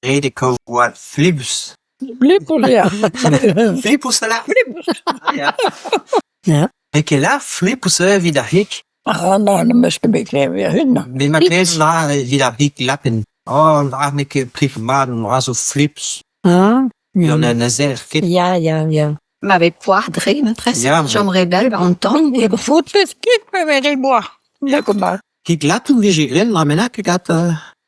rede ko wat flibus. Flipper, ja. Flipus la. Flippers. Ja. Ja. Ik la flipus vida hik. Ah, nou, dan moest ik weer hun. Me ma kles la vida hik lappen. Oh, la nek prik man raso flips. Ah, On a nazel kit. ja. M'avait poidré, maîtresse. Ja, maar- J'aimerais bien entendre. Ik voet het kijk bij mij niet boah. Lekker maar. Kik lappen vi jigren la menak gat.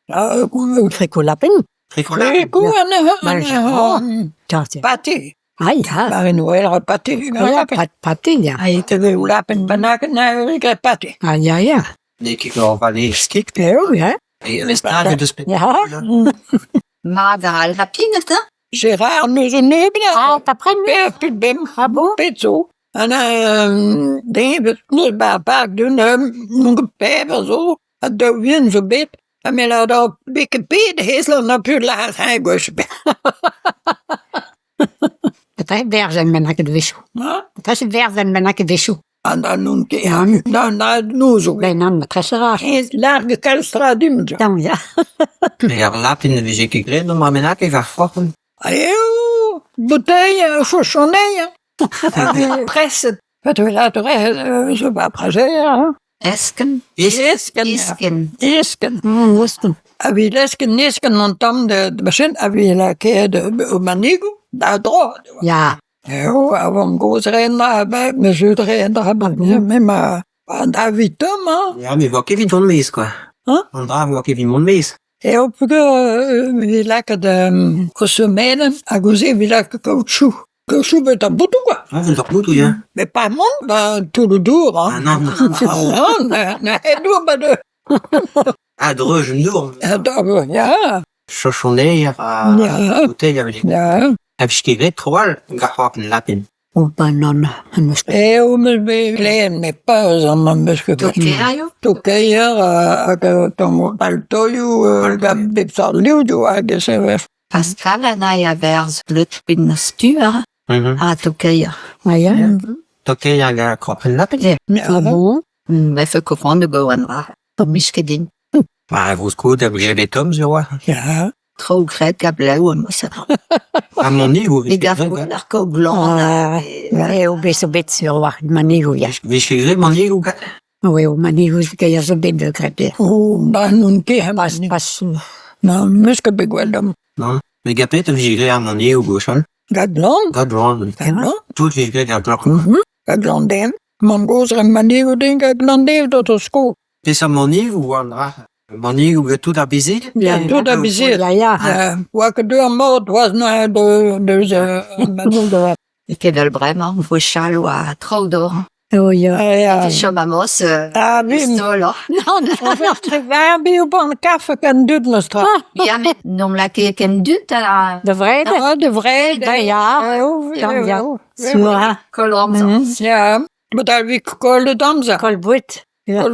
Ja, goed. frikolappen. Goed, en Tja, pati. ah ja. Maar in Oela pati. Ja, pati, ja. Hij te de ulapen banaken naar ik pati. Ah, ja. Ne kik al va ne skik. Heel, ja. Es na de spet. Ja. Ma vers la pinette. Gérard nu zo nebelen. Ah, t'apprends mieux. Pit bim. Ah bon? Pizzo. En dingen we bij pak doen nog peper zo. Dat doe je zo bit. En me laat op bikke pit heselen naar puur laat hij goes. Het is verzen met een wissel. Het is verzen met een wissel. En dan noem ik ja dan zo. Bijna een matresseraar. Eens large kalstra dumje. Dan, ja. Ja, lappen vi jik gren ma menak va fokken. Ayo, bouteille chaussonnée. Presse. Wat we laten rijden, zo bij prazer. Esken. Esken. Esken. Esken. Moesten. Abi lesken, esken, ontam de begin, abi la keer de manigo, daar droog. Ja. Jo, avon goes rijden, bij me zuid rijden, met maar, daar wie tom, Ja, me va kevin von mes quoi. Huh? On dra va kevin mon mes. hè. Op wie lekker de consumeren, a goze wie lekker caoutchouc. Caoutchouc met een boete, quoi. Ah, vous le tout ja. Mais pas mon, ben, tout le tour, Ah hein. non. Nee, doe maar de. Ah, droge nour. Ja, Chochonné, Ja. bouteille avec. ja. Heb je gret troal gahopen lappen. Op bananen. En moesten. Heel me klein, met pas aan mijn beschuit. Tokeayo. Tokeer, tom paltoju, dat dit zal liudu, gezegd. Pascal anaia vers Lutspin stuur. A Tokeia. Ah ja. Toke ja ga kroppen lappen. Ah bon? Even kofan de goan. Op miskedin. Maar vous goed heb je les tomes zo. Ja. Trop gret gablauw en mossa. À mon niveau. Ik gaf goed naar ko blanc. Ah, heel best een beetje zo wacht. Manigo, ja. Wie je gret mon niveau gat. Oui, manigo is que je zo ben de crêpe. Dan een keer Pas, pas. nou, misschien ben ik wel dan. Non. Mais gapet heb je gret à mon niveau gauche. Gaat lang? God wrong. Ja. Tout je gret à bloc. Gaat lang dan. Man goes er manier denk ik lang dan tot de school. Pes à mon niveau andra. Mon niveau tout à baiser. Ja, tot dat bezit. Ja. Welke deur moord was nou de. Ik heb wel vraiment voor chalois. Trop d'or. Oh ja. Ja. Chamamos. Ah, Wim. Pistola. On werd terug waar bij op een kaffe kan Dudlestraat. Ja, maar nom la kijk en dut à De vrede? Ja, de vrede. Dan ja. Dan ja. Sura. Colombe. Ja, maar daar wie koolde damza. Kolboet. Ja.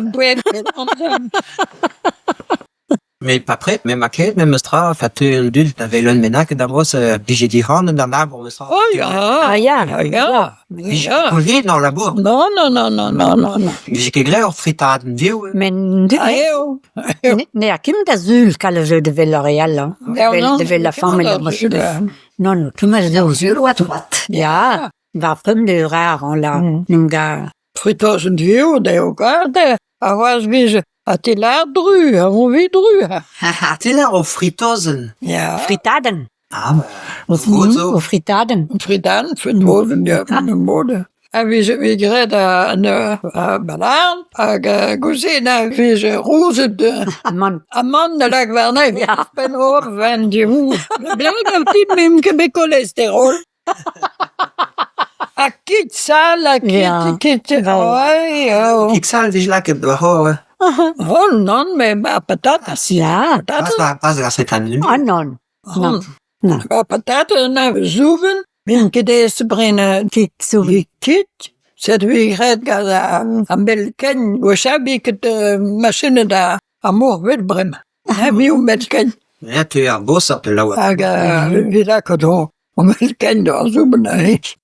Mais pas prêt, même à quête, même stra, fatul dul, t'avais l'un menac d'avos, j'ai dit han dans l'arbre, on stra. Oh ja. Ah ja. Ja. Ja. J'ai dans la bourre. Non. J'ai que gré hors fritaden, vieux. Men du... Heel. Nee, ja, kim da zul kala zo de Villa Real. De Villa Famille. Non, kim da zul. Sur à droite. Ja. Va frem de raar on la. Nunga. 3000 euro, dat ook altijd. Hij was weer at il a dru, on vit dru. T'es là au fritosen. Ja. Fritaden. Ah, bah. Of fritaden. Fridan, verdwoven, ja, van de mode. En we kregen een banaan, en gezien, we ze rozen de... Man. Een man, dat lag wel niet. Ja. Ik ben over van die hoe. Blijkbaar niet meer met cholesterol. A kit sal, a kit... Ik zal dus lekker behouden. Oh, non, maar patatas. Ja. Pas la fritaden. Ah, non. Non. Non. Patatas, nou, zoeven. Een keer deze brengen, kit. Zetten we gered, een belken. We hebben de machine daar, amor witbrengen. Hebben we een belken. Ja, tu es un beau sapelawa. We lekker door. Om belken daar zoeken naar iets.